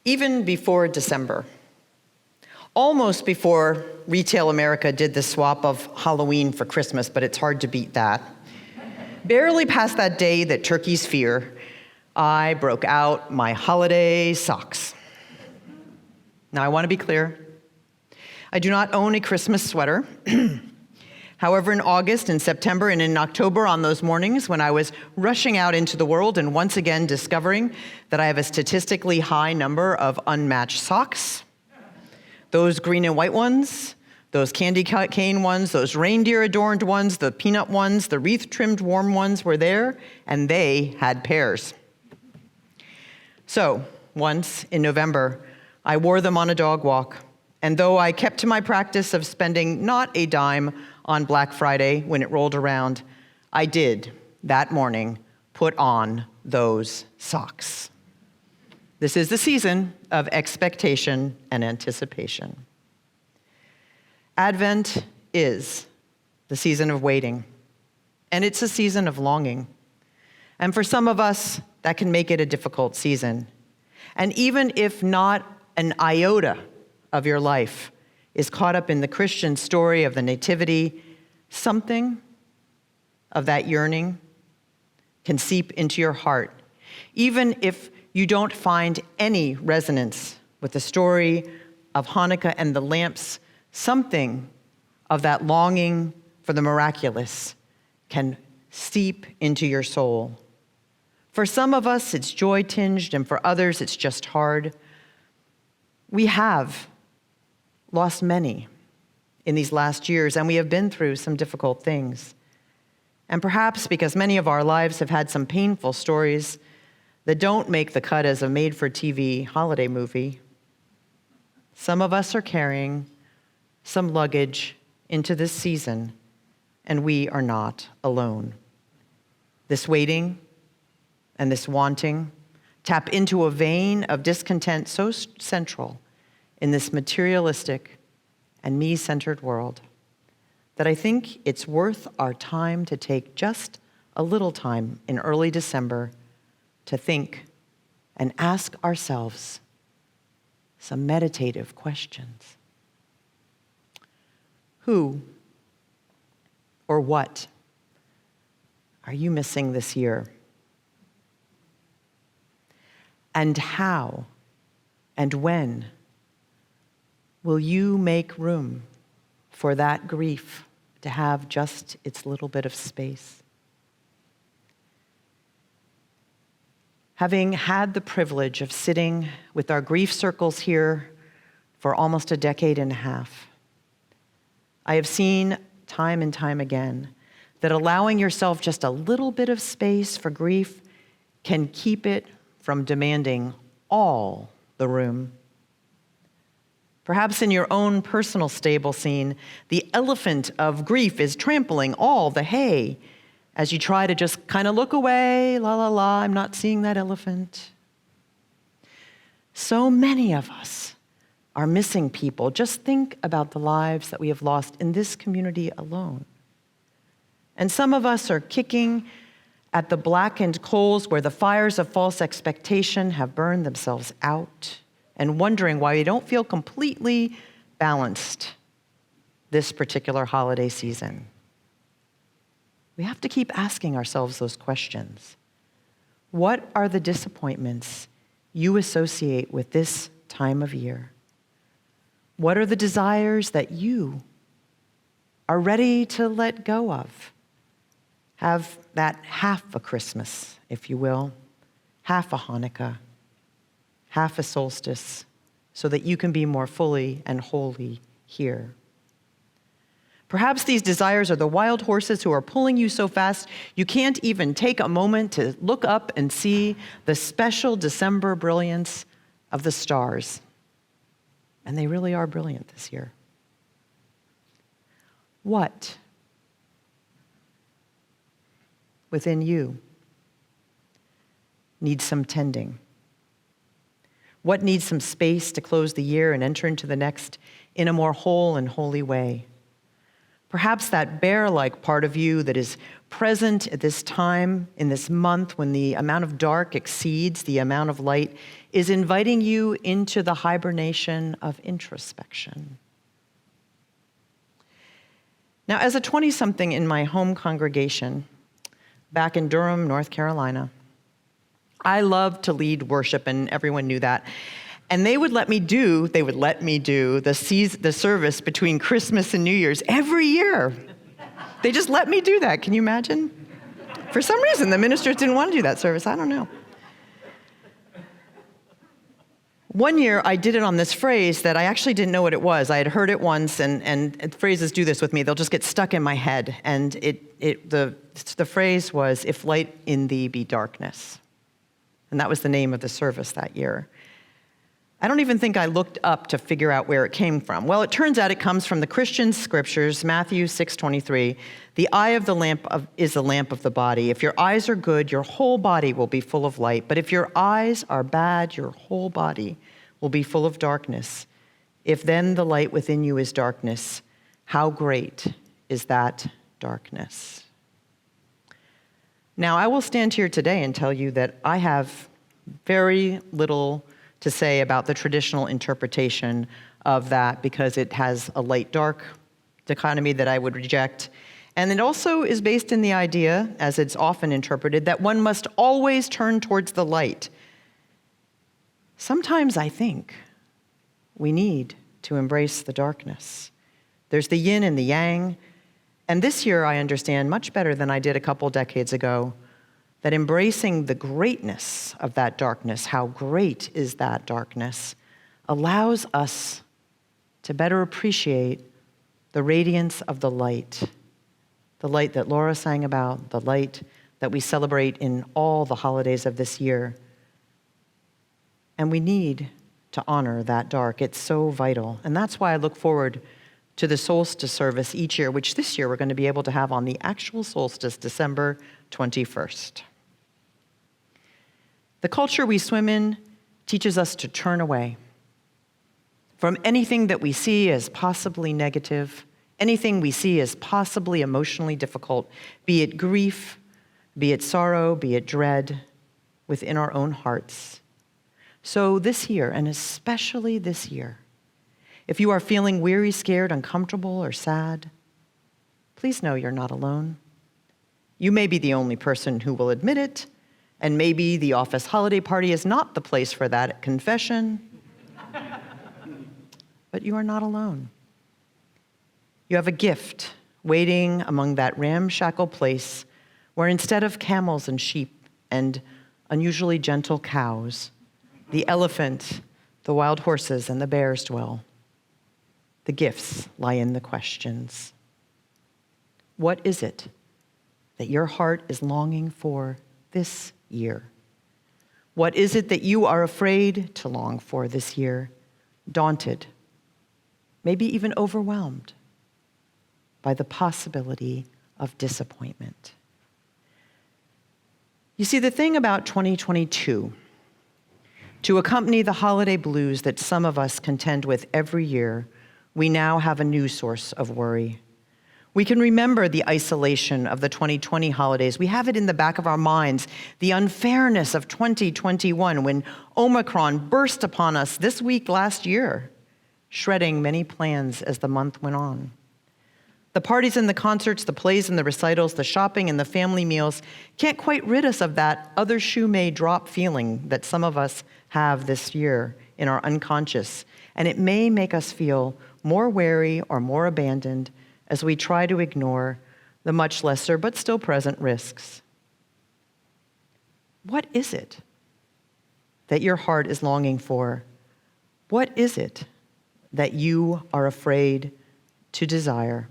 Even before December, almost before retail America did the swap of Halloween for Christmas, but it's hard to beat that, barely past that day that turkeys fear, I broke out my holiday socks. Now, I want to be clear. I do not own a Christmas sweater. However, in August and September and in October, on those mornings when I was rushing out into the world and once again discovering that I have a statistically high number of unmatched socks, those green and white ones, those candy cane ones, those reindeer adorned ones, the peanut ones, the wreath trimmed warm ones were there, and they had pairs. So, once in November, I wore them on a dog walk, and though I kept to my practice of spending not a dime on Black Friday when it rolled around, I did, that morning, put on those socks. This is the season of expectation and anticipation. Advent is the season of waiting, and it's a season of longing. And for some of us, that can make it a difficult season. And even if not an iota of your life is caught up in the Christian story of the Nativity, something of that yearning can seep into your heart, even if you don't find any resonance with the story of Hanukkah and the lamps. Something of that longing for the miraculous can seep into your soul. For some of us, it's joy-tinged, and for others, it's just hard. We have lost many in these last years, and we have been through some difficult things. And perhaps because many of our lives have had some painful stories that don't make the cut as a made-for-TV holiday movie, some of us are carrying some luggage into this season, and we are not alone. This waiting and this wanting tap into a vein of discontent so central in this materialistic and me-centered world that I think it's worth our time to take just a little time in early December to think and ask ourselves some meditative questions. Who or what are you missing this year? And how and when will you make room for that grief to have just its little bit of space? Having had the privilege of sitting with our grief circles here for almost a decade and a half, I have seen time and time again that allowing yourself just a little bit of space for grief can keep it from demanding all the room. Perhaps in your own personal stable scene, the elephant of grief is trampling all the hay as you try to just kind of look away, la la la, I'm not seeing that elephant. So many of us are missing people. Just think about the lives that we have lost in this community alone. And some of us are kicking at the blackened coals where the fires of false expectation have burned themselves out and wondering why we don't feel completely balanced this particular holiday season. We have to keep asking ourselves those questions. What are the disappointments you associate with this time of year? What are the desires that you are ready to let go of? Have that half a Christmas, if you will, half a Hanukkah, half a solstice, so that you can be more fully and wholly here. Perhaps these desires are the wild horses who are pulling you so fast you can't even take a moment to look up and see the special December brilliance of the stars. And they really are brilliant this year. What within you needs some tending? What needs some space to close the year and enter into the next in a more whole and holy way? Perhaps that bear-like part of you that is present at this time, in this month, when the amount of dark exceeds the amount of light, is inviting you into the hibernation of introspection. Now, as a 20-something in my home congregation, back in Durham, North Carolina, I loved to lead worship, and everyone knew that. And they would let me do the service between Christmas and New Year's every year. They just let me do that. Can you imagine? For some reason, the ministers didn't want to do that service. I don't know. One year, I did it on this phrase that I actually didn't know what it was. I had heard it once, and phrases do this with me. They'll just get stuck in my head. And the phrase was, "If light in thee be darkness." And that was the name of the service that year. I don't even think I looked up to figure out where it came from. Well, it turns out it comes from the Christian scriptures, Matthew 6:23. The eye of the lamp is the lamp of the body. If your eyes are good, your whole body will be full of light. But if your eyes are bad, your whole body will be full of darkness. If then the light within you is darkness, how great is that darkness? Now, I will stand here today and tell you that I have very little to say about the traditional interpretation of that, because it has a light-dark dichotomy that I would reject. And it also is based in the idea, as it's often interpreted, that one must always turn towards the light. Sometimes I think we need to embrace the darkness. There's the yin and the yang. And this year I understand much better than I did a couple decades ago that embracing the greatness of that darkness, how great is that darkness, allows us to better appreciate the radiance of the light that Laura sang about, the light that we celebrate in all the holidays of this year. And we need to honor that dark. It's so vital. And that's why I look forward to the solstice service each year, which this year we're going to be able to have on the actual solstice, December 21st. The culture we swim in teaches us to turn away from anything that we see as possibly negative, anything we see as possibly emotionally difficult, be it grief, be it sorrow, be it dread, within our own hearts. So this year, and especially this year, if you are feeling weary, scared, uncomfortable, or sad, please know you're not alone. You may be the only person who will admit it, and maybe the office holiday party is not the place for that confession, but you are not alone. You have a gift waiting among that ramshackle place where instead of camels and sheep and unusually gentle cows, the elephant, the wild horses, and the bears dwell. The gifts lie in the questions. What is it that your heart is longing for this year? What is it that you are afraid to long for this year, daunted, maybe even overwhelmed by the possibility of disappointment? You see, the thing about 2022, to accompany the holiday blues that some of us contend with every year, we now have a new source of worry. We can remember the isolation of the 2020 holidays. We have it in the back of our minds, the unfairness of 2021 when Omicron burst upon us this week last year, shredding many plans as the month went on. The parties and the concerts, the plays and the recitals, the shopping and the family meals can't quite rid us of that other shoe may drop feeling that some of us have this year in our unconscious, and it may make us feel more wary or more abandoned as we try to ignore the much lesser but still present risks. What is it that your heart is longing for? What is it that you are afraid to desire?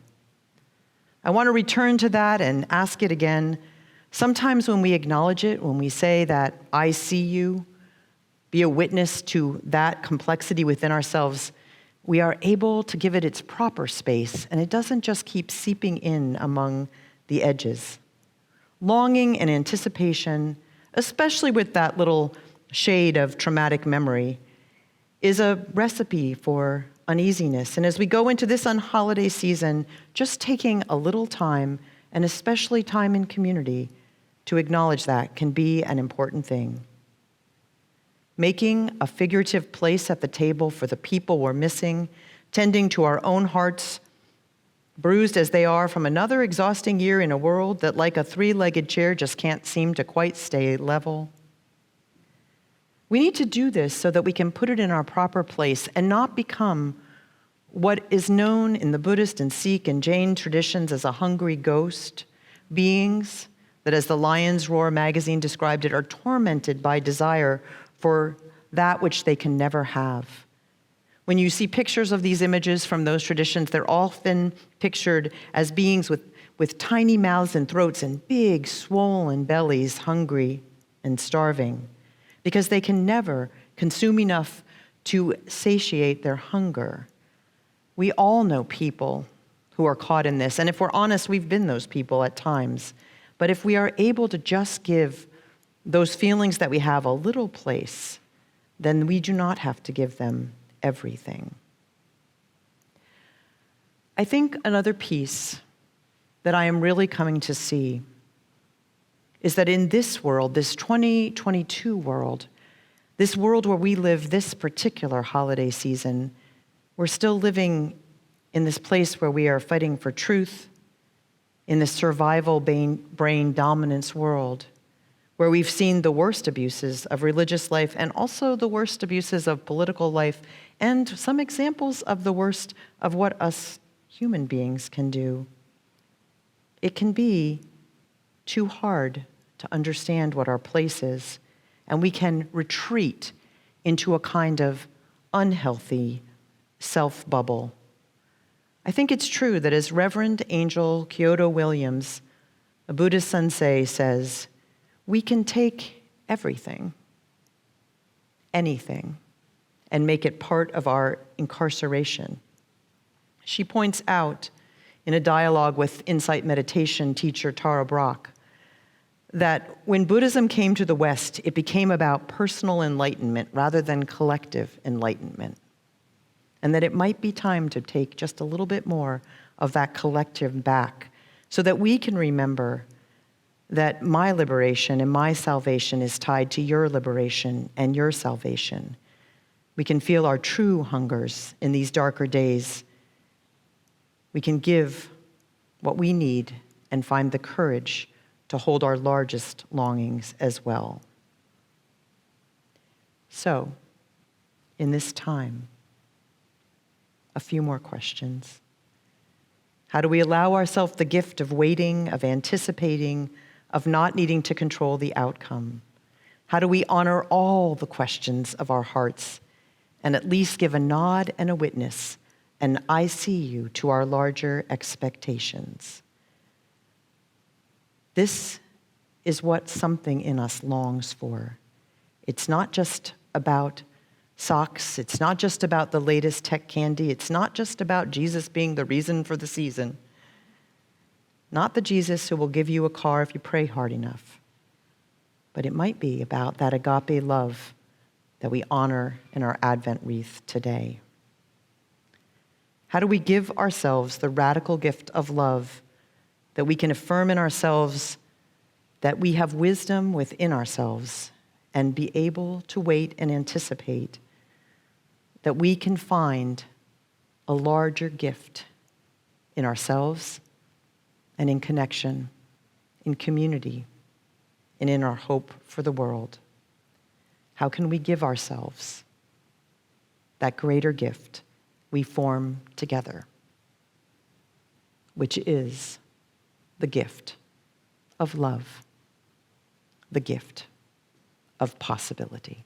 I want to return to that and ask it again. Sometimes when we acknowledge it, when we say that I see you, be a witness to that complexity within ourselves, we are able to give it its proper space, and it doesn't just keep seeping in among the edges. Longing and anticipation, especially with that little shade of traumatic memory, is a recipe for uneasiness. And as we go into this holiday season, just taking a little time, and especially time in community, to acknowledge that can be an important thing. Making a figurative place at the table for the people we're missing, tending to our own hearts, bruised as they are from another exhausting year in a world that, like a three-legged chair, just can't seem to quite stay level. We need to do this so that we can put it in our proper place and not become what is known in the Buddhist and Sikh and Jain traditions as a hungry ghost, beings that, as the Lion's Roar magazine described it, are tormented by desire for that which they can never have. When you see pictures of these images from those traditions, they're often pictured as beings with tiny mouths and throats and big, swollen bellies, hungry and starving, because they can never consume enough to satiate their hunger. We all know people who are caught in this, and if we're honest, we've been those people at times. But if we are able to just give those feelings that we have a little place, then we do not have to give them everything. I think another piece that I am really coming to see is that in this world, this 2022 world, this world where we live this particular holiday season, we're still living in this place where we are fighting for truth, in this survival brain dominance world, where we've seen the worst abuses of religious life and also the worst abuses of political life, and some examples of the worst of what us human beings can do. It can be too hard to understand what our place is, and we can retreat into a kind of unhealthy self-bubble. I think it's true that, as Reverend Angel Kyoto Williams, a Buddhist sensei, says, we can take everything, anything, and make it part of our incarceration. She points out in a dialogue with Insight Meditation teacher Tara Brach that when Buddhism came to the West, it became about personal enlightenment rather than collective enlightenment, and that it might be time to take just a little bit more of that collective back so that we can remember that my liberation and my salvation is tied to your liberation and your salvation. We can feel our true hungers in these darker days. We can give what we need and find the courage to hold our largest longings as well. So, in this time, a few more questions. How do we allow ourselves the gift of waiting, of anticipating, of not needing to control the outcome? How do we honor all the questions of our hearts and at least give a nod and a witness, an I see you, to our larger expectations? This is what something in us longs for. It's not just about socks. It's not just about the latest tech candy. It's not just about Jesus being the reason for the season. Not the Jesus who will give you a car if you pray hard enough. But it might be about that agape love that we honor in our Advent wreath today. How do we give ourselves the radical gift of love that we can affirm in ourselves that we have wisdom within ourselves and be able to wait and anticipate that we can find a larger gift in ourselves and in connection, in community, and in our hope for the world? How can we give ourselves that greater gift we form together, which is the gift of love, the gift of possibility?